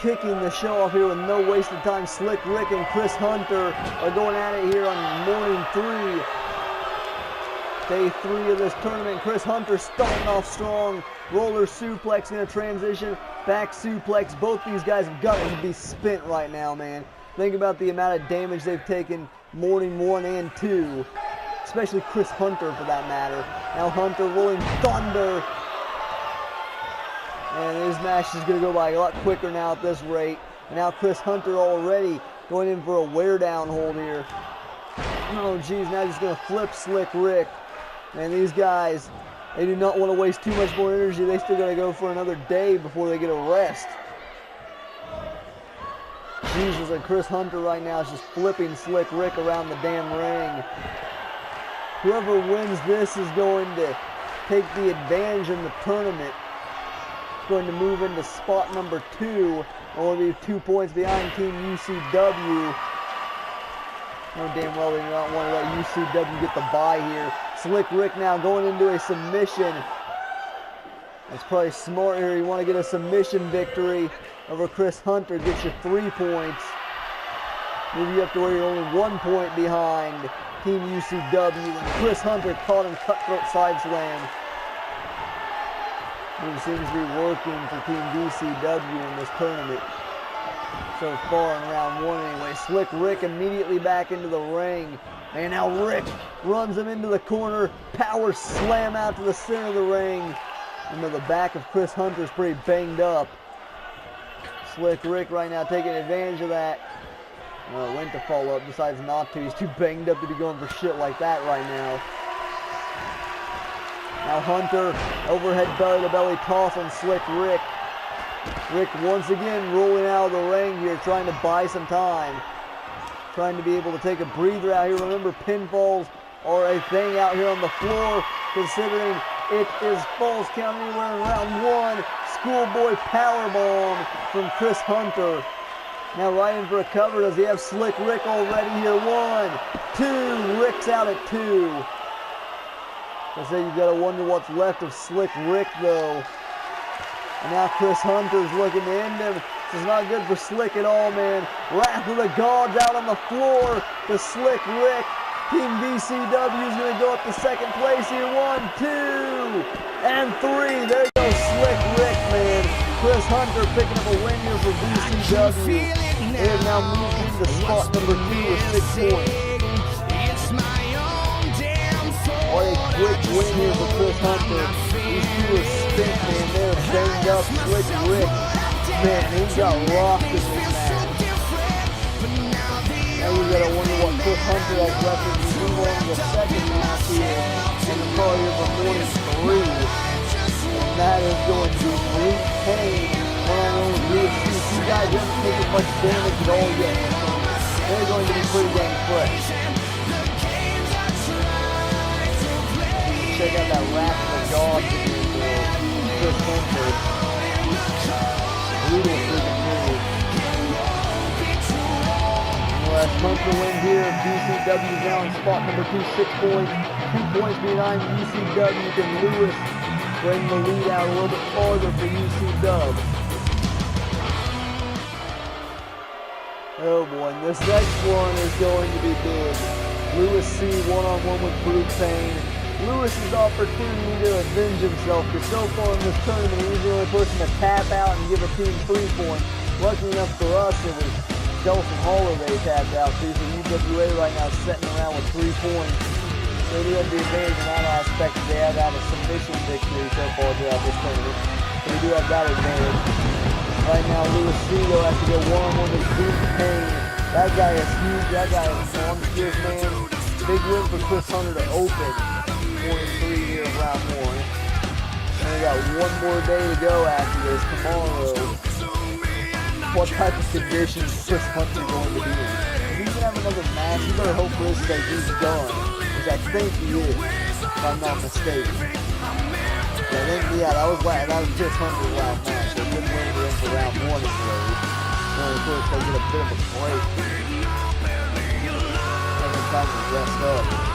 kicking the show off here with no wasted time. Slic Rick and Chris Hunter are going at it here on morning 3. Day 3 of this tournament. Chris Hunter starting off strong. Roller suplex in a transition. Back suplex. Both these guys have got to be spent right now, man. Think about the amount of damage they've taken morning 1 and 2. Especially Chris Hunter for that matter. Now Hunter rolling thunder. And his match is going to go by a lot quicker now at this rate. And now Chris Hunter already going in for a wear down hold here. Oh geez, now he's going to flip Slic Rick. And these guys, they do not want to waste too much more energy. They still got to go for another day before they get a rest. Jesus, and Chris Hunter right now is just flipping Slic Rick around the damn ring. Whoever wins this is going to take the advantage in the tournament. It's going to move into spot number 2. And will be 2 points behind Team UCW. No damn well they do not want to let UCW get the bye here. Slic Rick now going into a submission. That's probably smart here. You want to get a submission victory over Chris Hunter. Gets you 3 points. Move you up to where you're only 1 point behind Team UCW. And Chris Hunter caught him cutthroat side slam. It seems to be working for Team DCW in this tournament. So far in round 1 anyway. Slic Rick immediately back into the ring. And now Rick runs him into the corner. Power slam out to the center of the ring. Into the back of Chris Hunter's pretty banged up. Slic Rick right now taking advantage of that. Went to follow up, decides not to. He's too banged up to be going for shit like that right now. Now Hunter, overhead belly to belly toss on Slic Rick. Rick once again rolling out of the ring here, trying to buy some time. Trying to be able to take a breather out here. Remember, pinfalls are a thing out here on the floor, considering it is falls count anywhere in round 1. Schoolboy powerbomb from Chris Hunter. Now right in for a cover. Does he have Slic Rick already here? 1, 2. Rick's out at 2. I say you gotta wonder what's left of Slic Rick though. And now Chris Hunter's looking to end him. This is not good for Slick at all, man. Wrath of the Gods out on the floor to Slic Rick. Team VCW is going to go up to second place here. 1, 2, and 3. There goes Slic Rick, man. Chris Hunter picking up a win here for VCW. They have now moved into spot number 2 with 6 points. What a quick win here for Chris Hunter. These two are spent, man. They're banged up. Slic Rick, man, he got rocked in this match. Now you gotta wonder what Chris Hunter has left as we move on to the second match here. And the call here for morning 3. And that is going to be Great Pain. One on one with Lewis. These guys haven't taken much damage at all yet. They're going to be pretty dang fresh. Check out that Wrath of the Gods here for Chris Hunter. Brutal freaking move. Well, Hunter win here. DCW is now in spot number 2, 6 points. 2 points behind UCW. Can Lewis bring the lead out a little bit farther for UCW? Oh boy, and this next one is going to be big. Lewis C one-on-one with Great Pain. Lewis's opportunity to avenge himself, because so far in this tournament he's the only person to tap out and give a team 3 points. Lucky enough for us, it was Delsin Holiday tapped out too, so UWA right now is sitting around with 3 points. They do have the advantage in that aspect. They have had a submission victory so far throughout this tournament, so they do have that advantage. Right now Lewis C though has to go one-on-one with Great Pain. That guy is huge. That guy is monstrous, man. Big win for Chris Hunter to open. 3 here in round 1. And we got 1 more day to go after this tomorrow. What type of conditions is Chris Hunter going to be in? If he's going to have another match, you better hope for this that he's done. Which I think he is, if I'm not mistaken. That was Chris Hunter's last match. So good win for him for round 1 anyway. And of course they get a bit of a break. Every time to rest up.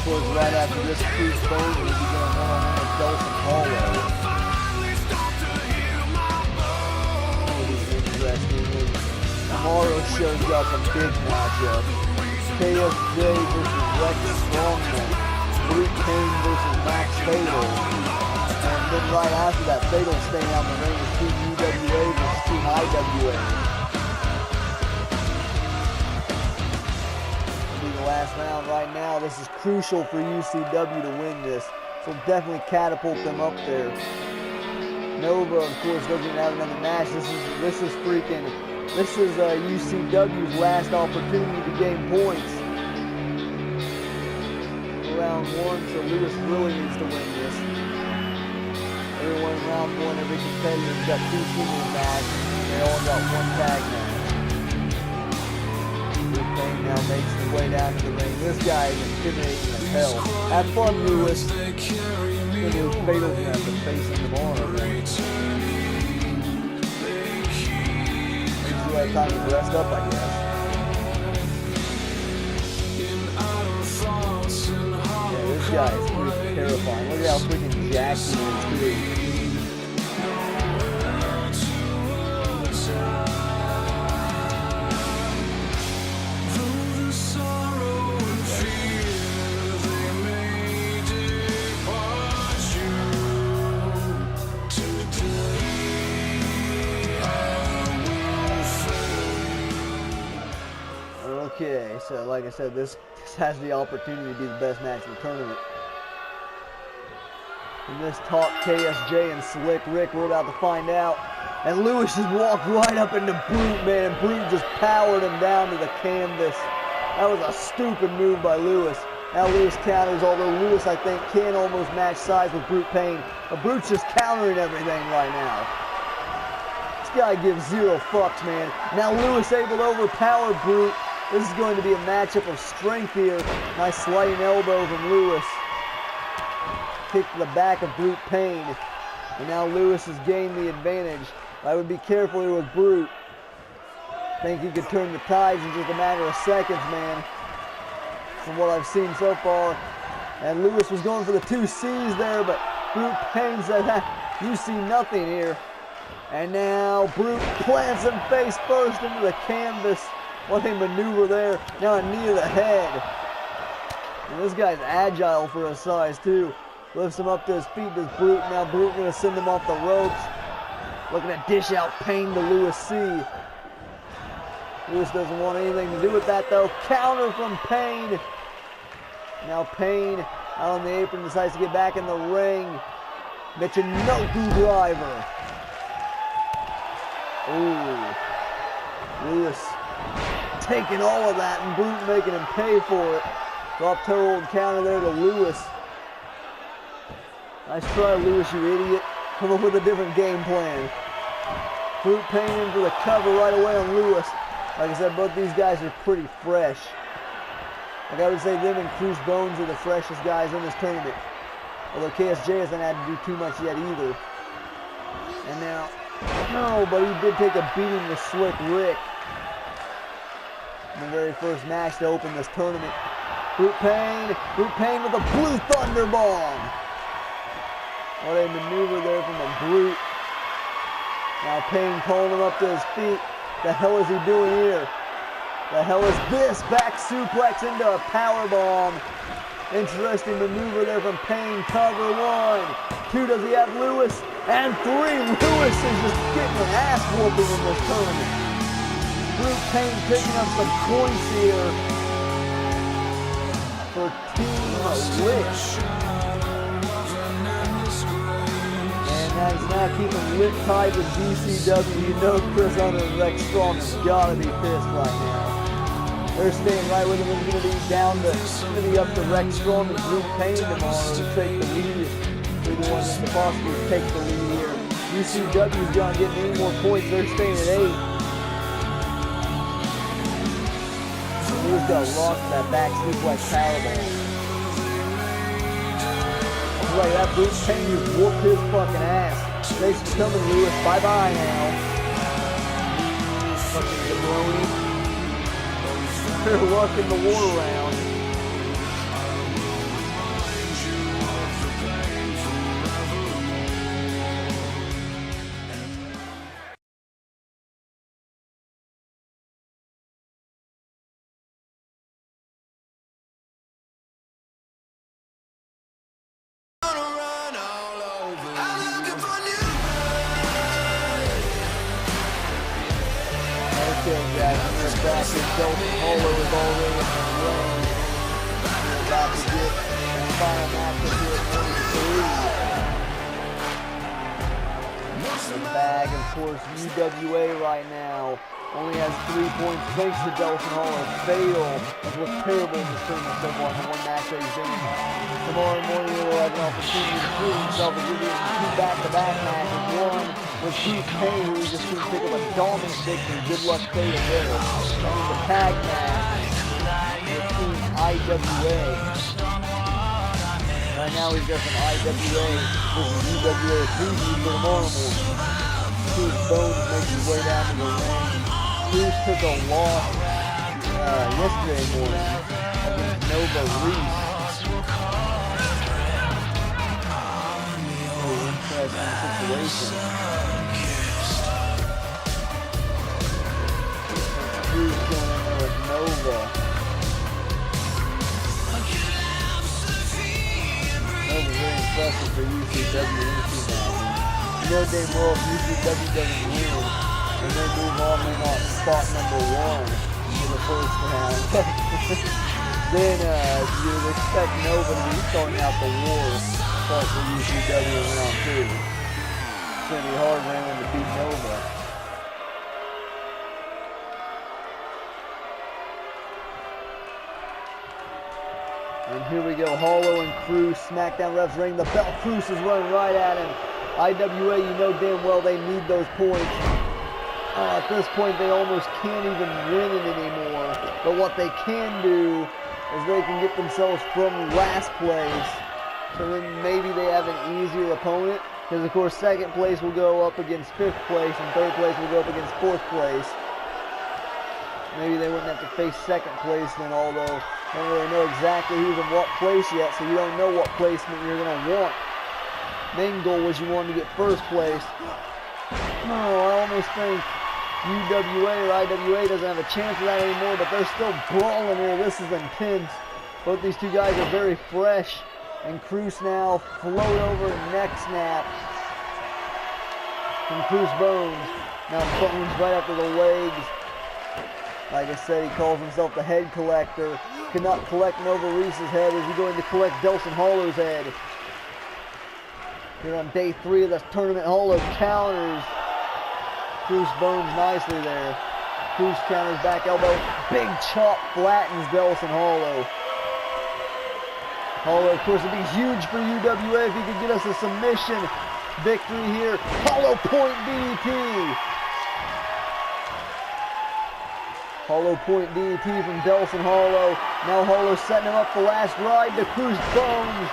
Of course, right after this, Cruce will be going one-on-one with Delsin Hallway. show's got some big matchups. KSJ versus Rex Strongman. Brute Pain versus Max Fatal. And then right after that, Fatal staying out in the ring with Team UWA versus Team IWA. It'll be the last round right now. This is crucial for UCW to win this. So definitely catapult them up there. Nova, of course, doesn't even have another match. This is UCW's last opportunity to gain points. Round one, so Lewis really needs to win this. Everyone in round one, every competitor's got 2 singles matches. They all got 1 tag match. Pain now makes his way down to the ring. This guy is intimidating as hell. Have fun, Lewis. Fatal's gonna have to face him tomorrow, man. You have time to rest up, I guess. Yeah, this guy is pretty terrifying. Look at how freaking jacked he is, too. Okay, so like I said, this has the opportunity to be the best match in the tournament. In this talk, KSJ and Slic Rick, we're about to find out. And Lewis just walked right up into Brute, man, and Brute just powered him down to the canvas. That was a stupid move by Lewis. Now Lewis counters, although Lewis, I think, can almost match size with Brute Pain. But Brute's just countering everything right now. This guy gives 0 fucks, man. Now Lewis able to overpower Brute. This is going to be a matchup of strength here. Nice sliding elbow from Lewis. Kick to the back of Brute Pain. And now Lewis has gained the advantage. I would be careful here with Brute. I think he could turn the tides in just a matter of seconds, man. From what I've seen so far. And Lewis was going for the 2 C's there, but Brute Pain said, you see nothing here. And now Brute plants him face first into the canvas. What a maneuver there. Now a knee to the head. And this guy's agile for his size too. Lifts him up to his feet, does Brute. Now Brute gonna send him off the ropes. Looking to dish out Pain to Lewis C. Lewis doesn't want anything to do with that though. Counter from Pain. Now Pain out on the apron decides to get back in the ring. Michinoku driver. Ooh. Lewis taking all of that and Brute making him pay for it. Drop toe hold counter there to Lewis. Nice try, Lewis, you idiot. Come up with a different game plan. Brute Pain in for the cover right away on Lewis. Like I said, both these guys are pretty fresh. Like I would say, them and Cruce Bones are the freshest guys in this tournament. Although KSJ hasn't had to do too much yet either. And now, no, but he did take a beating with Slic Rick in the very first match to open this tournament. Brute Pain with a Blue Thunder Bomb. What a maneuver there from a Brute. Now Pain calling him up to his feet. The hell is he doing here? The hell is this? Back suplex into a power bomb. Interesting maneuver there from Pain. Cover 1. 2, does he have Lewis? And 3, Lewis is just getting an ass whooping in this tournament. Brute Pain picking up some points here for Team Rich. And he's now keeping lip tied with DCW. You know Chris Hunter and Rex Strong has got to be pissed right now. They're staying right with him. It's going to be down to, it's going to be up to Rex Strong and Brute Pain tomorrow to take the lead. They're the ones that possibly take the lead here. UCW's not getting any more points. They're staying at 8. Lewis got rocked that back suplex powerbomb. That's right, that Brute Pain just whooped his fucking ass. Thanks for coming, Lewis. Bye-bye now. Fucking jabroni. They're walking the war around. Okay, guys, we're back in Delsin. Hollow is already in the ring. We're about to get the final matchup here at 23. The bag, of course, UWA right now only has 3 points thanks to Delsin. Hollow. Fatal has looked terrible in this tournament so far in the one match that he's been in. Tomorrow morning he will have an opportunity to prove himself as he's in 2 back-to-back matches. One with Cruce who we just couldn't pick up a dominant victory. Good luck, Fatal there. And in the tag match with Team IWA. Right now we've got some IWA versus UWA preview for tomorrow morning. Cruce Bones makes his way down to the ring. Cruce took a loss yesterday morning against Nova Reese. Very interesting situation. Cruce going in there with Nova. Nova very impressive for UCW You know damn well if UCW doesn't win and they move on, they're not spot number 1 for the first round. Then you'd expect Nova to be starting out the war start for UCW in round 2. It's going to be hard for anyone to beat Nova. And here we go, Hollow and Cruce. SmackDown refs ring the bell. Cruce is running right at him. IWA, you know damn well they need those points. At this point, they almost can't even win it anymore. But what they can do is they can get themselves from last place. So then maybe they have an easier opponent. Because, of course, second place will go up against 5th place, and third place will go up against 4th place. Maybe they wouldn't have to face second place then, although they don't really know exactly who's in what place yet, so you don't know what placement you're going to want. Main goal was you wanted to get first place. No, I almost think UWA or IWA doesn't have a chance of that anymore, but they're still brawling here. This is intense. Both these two guys are very fresh. And Cruce now float over neck snap from Cruce Bones. Now Bones right after the legs. Like I said, he calls himself the head collector. Cannot collect Nova Reese's head. Is he going to collect Delsin Hollow's head? Here on day 3 of this tournament, Hollow counters Cruce Bones nicely there. Cruce counters back elbow. Big chop flattens Delsin Hollow. Hollow, of course, would be huge for UWA if he could get us a submission victory here. Hollow point DDT. Hollow point DDT from Delsin Hollow. Now Hollow setting him up the last ride to Cruce Bones.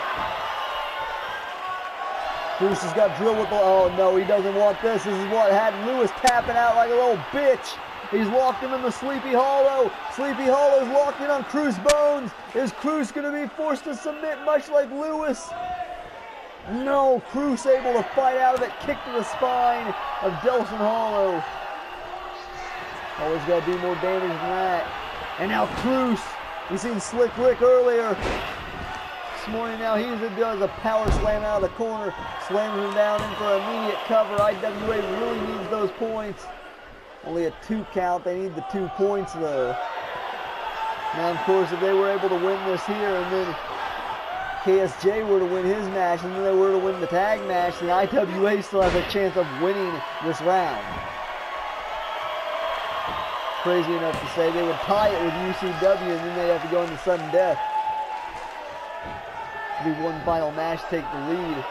Cruce has got drilled with the... Oh, no, he doesn't want this. This is what had Lewis tapping out like a little bitch. He's locked him in the Sleepy Hollow. Sleepy Hollow's locked in on Cruce Bones. Is Cruce going to be forced to submit much like Lewis? No, Cruce able to fight out of it. Kick to the spine of Delsin Hollow. Always got to do more damage than that. And now Cruce. We seen Slic Rick earlier. This morning now he does a power slam out of the corner. Slams him down in for immediate cover. IWA really needs those points. Only a 2 count. They need the 2 points though. Now, of course, if they were able to win this here and then KSJ were to win his match and then they were to win the tag match, then IWA still has a chance of winning this round. Crazy enough to say they would tie it with UCW and then they'd have to go into sudden death. It'd be one final match, take the lead.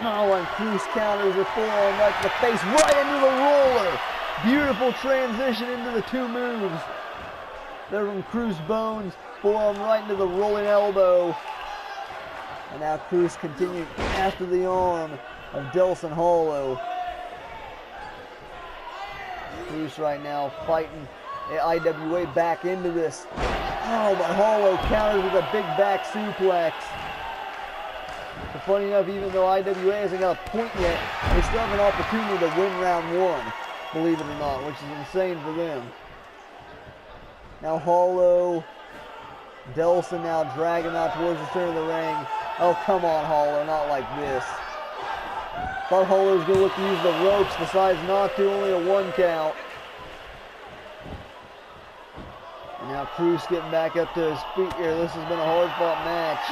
Oh, and Cruce counters a forearm right to the face, right into the roller. Beautiful transition into the 2 moves. There from Cruce Bones, forearm right into the rolling elbow. And now Cruce continuing after the arm of Delsin Hollow. Cruce right now fighting IWA back into this. Oh, but Hollow counters with a big back suplex. But funny enough, even though IWA hasn't got a point yet, they still have an opportunity to win round 1, believe it or not, which is insane for them. Now Hollow, Delsin now dragging out towards the center of the ring. Oh, come on, Hollow, not like this. Thought Hollow was going to look to use the ropes, decides not to, only a 1 count. And now Cruce getting back up to his feet here. This has been a hard-fought match.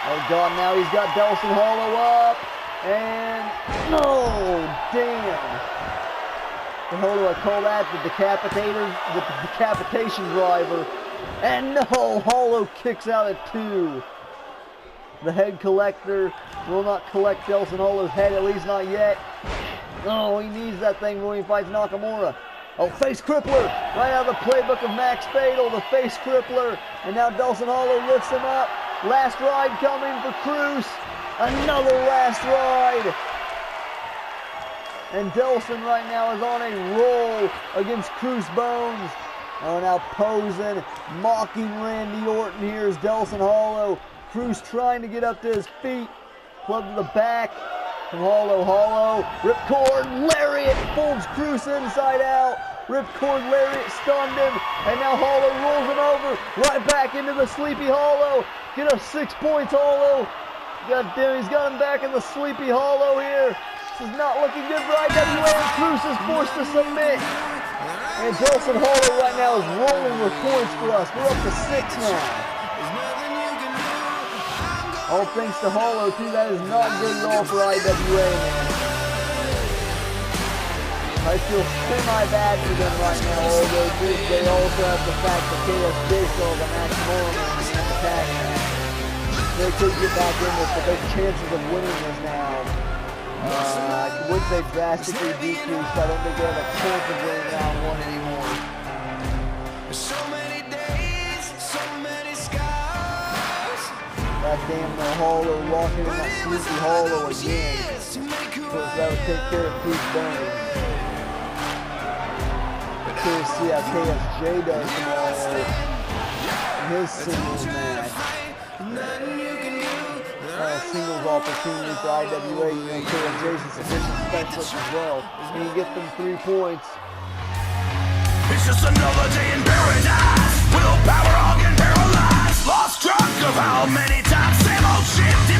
Oh, God, now he's got Delsin Hollow up. And, oh, damn. The hell do I call that? The decapitator? The decapitation driver. And no, Hollow kicks out at 2. The head collector will not collect Delsin Hollow's head, at least not yet. Oh, he needs that thing when he fights Nakamura. Oh, face crippler, right out of the playbook of Max Fatal, the face crippler. And now Delsin Hollow lifts him up. Last ride coming for Cruce. Another last ride. And Delsin right now is on a roll against Cruce Bones. Oh, now posing, mocking Randy Orton here is Delsin Hollow. Cruce trying to get up to his feet. Club to the back from Hollow. Ripcord, lariat, folds Cruce inside out. Ripcord, lariat, stunned him. And now Hollow rolls him over. Right back into the Sleepy Hollow. Get up 6 points, Hollow. God damn, he's got him back in the Sleepy Hollow here. This is not looking good for IWA, and Cruce is forced to submit. And Delsin Hollow right now is rolling with points for us. We're up to 6 now. All thanks to Hollow, too. That is not good at all for IWA, man. I feel semi-bad for them right now, although they also have the fact that KSJ still has a match more in the tag match. They could get back in this, but their chances of winning this now, I would say drastically decreased. I don't think they have a chance of winning round 1 anymore. God damn, the Hollow locking in that Sleepy Hollow again. Because that would take care of Cruce Bones. Curious to see how KSJ does tomorrow in his singles match. Singles opportunity for IWA. You know, KSJ's a sufficient specialist as well. Can he get them 3 points? It's just another day in paradise. Willpower all getting paralyzed. Lost track of how many times same old shit.